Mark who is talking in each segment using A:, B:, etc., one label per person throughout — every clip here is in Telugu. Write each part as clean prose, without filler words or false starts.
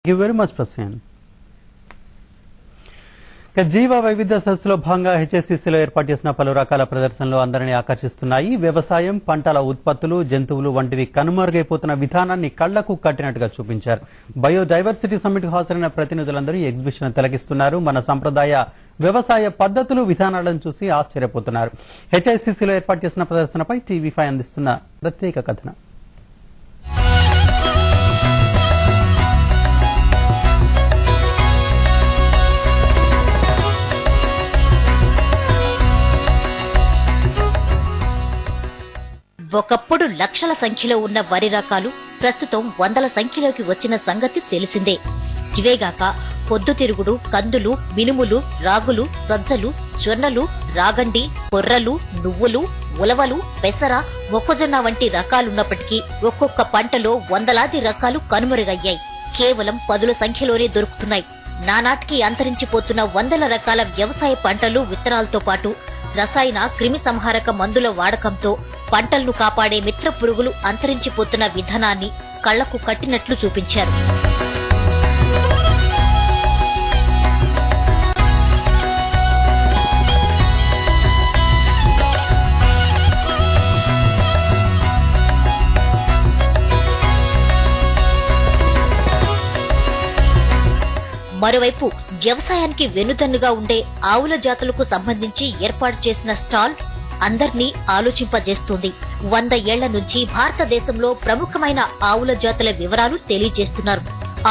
A: Thank you very much, Prasen. జీవ వైవిధ్య సదస్సులో భాగంగా హెచ్ఎస్సిసిలో ఏర్పాటు చేసిన పలు రకాల ప్రదర్శనలు అందరినీ ఆకర్షిస్తున్నాయి. వ్యవసాయం, పంటల ఉత్పత్తులు, జంతువులు వంటివి కనుమరుగైపోతున్న విధానాన్ని కళ్లకు కట్టినట్టుగా చూపించారు. బయోడైవర్సిటీ సమ్మిట్ కు హాజరైన ప్రతినిధులందరూ ఈ ఎగ్జిబిషన్ తిలకిస్తున్నారు. మన సంప్రదాయ వ్యవసాయ పద్ధతులు, విధానాలను చూసి ఆశ్చర్యపోతున్నారు. హెచ్ఎస్సిసిలో ఏర్పాటు చేసిన ప్రదర్శనపై టీవీ5 అందిస్తున్న ప్రత్యేక కథనం.
B: ఒకప్పుడు లక్షల సంఖ్యలో ఉన్న వరి రకాలు ప్రస్తుతం వందల సంఖ్యలోకి వచ్చిన సంగతి తెలిసిందే. ఇవేగాక పొద్దుతిరుగుడు, కందులు, మినుములు, రాగులు, సజ్జలు, జొన్నలు, రాగండి, కొర్రలు, నువ్వులు, ఉలవలు, పెసర, మొక్కజొన్న వంటి రకాలున్నప్పటికీ ఒక్కొక్క పంటలో వందలాది రకాలు కనుమరుగయ్యాయి. కేవలం పదుల సంఖ్యలోనే దొరుకుతున్నాయి. నానాటికి అంతరించిపోతున్న వందల రకాల వ్యవసాయ పంటలు, విత్తనాలతో పాటు రసాయన క్రిమి సంహారక మందుల వాడకంతో పంటలను కాపాడే మిత్ర పురుగులు అంతరించిపోతున్న విధానాన్ని కళ్లకు కట్టినట్లు చూపించారు. మరోవైపు వ్యవసాయానికి వెన్నుదన్నుగా ఉండే ఆవుల జాతులకు సంబంధించి ఏర్పాటు చేసిన స్టాల్ అందర్నీ ఆలోచింపజేస్తుంది. 100 ఏళ్ల నుంచి భారతదేశంలో ప్రముఖమైన ఆవుల జాతుల వివరాలు తెలియజేస్తున్నారు.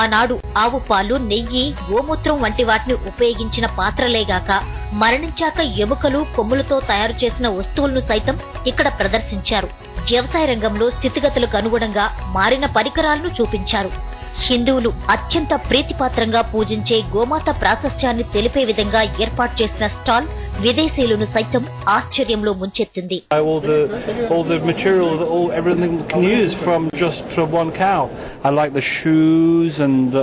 B: ఆనాడు ఆవు పాలు, నెయ్యి, గోమూత్రం వంటి వాటిని ఉపయోగించిన పాత్రలేగాక మరణించాక ఎముకలు, కొమ్ములతో తయారు చేసిన వస్తువులను సైతం ఇక్కడ ప్రదర్శించారు. వ్యవసాయ రంగంలో స్థితిగతులకు అనుగుణంగా మారిన పరికరాలను చూపించారు. హిందువులు అత్యంత ప్రీతిపాత్రంగా పూజించే గోమాత ప్రాశస్త్యాన్ని తెలిపే విధంగా ఏర్పాటు చేసిన స్టాల్ విదేశీయులను సైతం ఆశ్చర్యంలో ముంచెత్తింది.
C: All the material, everything we can use from one cow. I like the shoes and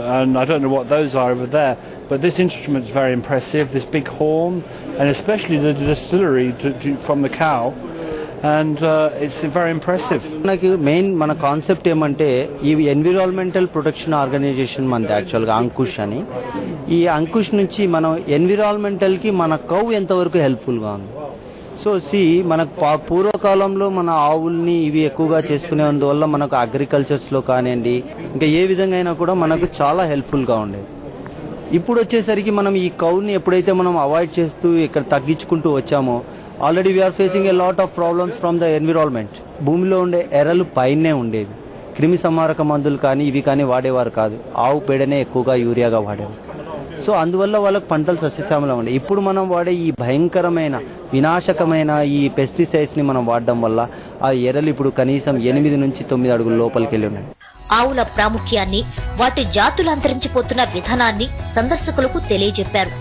C: I don't know what those are over there, but this instrument is very impressive. This big horn, and especially the distillery from the cow. And it's very impressive.
D: మనకి మెయిన్ మన కాన్సెప్ట్ ఏమంటే ఈ ఎన్విరాన్మెంటల్ ప్రొటెక్షన్ ఆర్గనైజేషన్ మనది యాక్చువల్గా అంకుష్ అని. ఈ అంకుష్ నుంచి మనం ఎన్విరాన్మెంటల్ కి మన కౌ ఎంతవరకు హెల్ప్ఫుల్గా ఉంది. సో మనకు పూర్వకాలంలో మన ఆవుల్ని ఇవి ఎక్కువగా చేసుకునేందువల్ల మనకు అగ్రికల్చర్స్లో కానివ్వండి, ఇంకా ఏ విధంగా అయినా కూడా మనకు చాలా హెల్ప్ఫుల్గా ఉండేది. ఇప్పుడు వచ్చేసరికి మనం ఈ కౌని ఎప్పుడైతే మనం అవాయిడ్ చేస్తూ ఇక్కడ తగ్గించుకుంటూ వచ్చామో already we are facing a lot of problems from the environment. భూమిలో ఉండే ఎర్రలు పైనే ఉండేవి. క్రిమి సంహారక మందులు కానీ ఇవి కానీ వాడేవారు కాదు. ఆవు పేడనే ఎక్కువగా యూరియాగా వాడేవారు. సో అందువల్ల వాళ్ళకు పంటలు సస్యశ్యామలం ఉండే. ఇప్పుడు మనం వాడే ఈ భయంకరమైన వినాశకమైన ఈ పెస్టిసైడ్స్ ని మనం వాడడం వల్ల ఆ ఎర్రలు ఇప్పుడు కనీసం 8 నుంచి 9 అడుగుల లోపలికి వెళ్ళి ఉన్నాయి.
B: ఆవుల ప్రాముఖ్యాన్ని, వాటి జాతులు అంతరించిపోతున్న విధానాన్ని సందర్శకులకు తెలియజెప్పారు.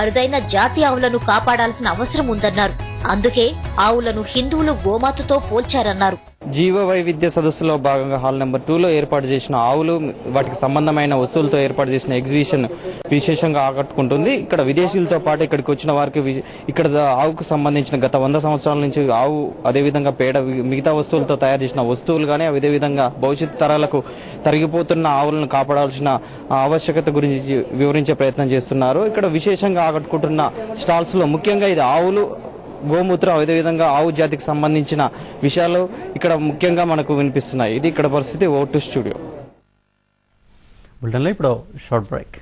B: అరుదైన జాతి ఆవులను కాపాడాల్సిన అవసరం ఉందన్నారు. అందుకే ఆవులను హిందువులు గోమాతతో పోల్చారన్నారు.
E: జీవ వైవిధ్య సదస్సులో భాగంగా హాల్ నెంబర్ 2లో ఏర్పాటు చేసిన ఆవులు, వాటికి సంబంధమైన వస్తువులతో ఏర్పాటు చేసిన ఎగ్జిబిషన్ విశేషంగా ఆకట్టుకుంటుంది. ఇక్కడ విదేశీయులతో పాటు ఇక్కడికి వచ్చిన వారికి ఇక్కడ ఆవుకు సంబంధించిన గత 100 సంవత్సరాల నుంచి ఆవు, అదేవిధంగా పేడ, మిగతా వస్తువులతో తయారు చేసిన వస్తువులు కానీ, అదేవిధంగా భవిష్యత్తు తరాలకు తరిగిపోతున్న ఆవులను కాపాడాల్సిన ఆవశ్యకత గురించి వివరించే ప్రయత్నం చేస్తున్నారు. ఇక్కడ విశేషంగా ఆకట్టుకుంటున్న స్టాల్స్ లో ముఖ్యంగా ఇది ఆవులు, గోమూత్రం, అదేవిధంగా ఆవు జాతికి సంబంధించిన విషయాలు ఇక్కడ ముఖ్యంగా మనకు వినిపిస్తున్నాయి. ఇది ఇక్కడ పరిస్థితి. Vote studio.
A: ఇప్పుడు షార్ట్ బ్రేక్.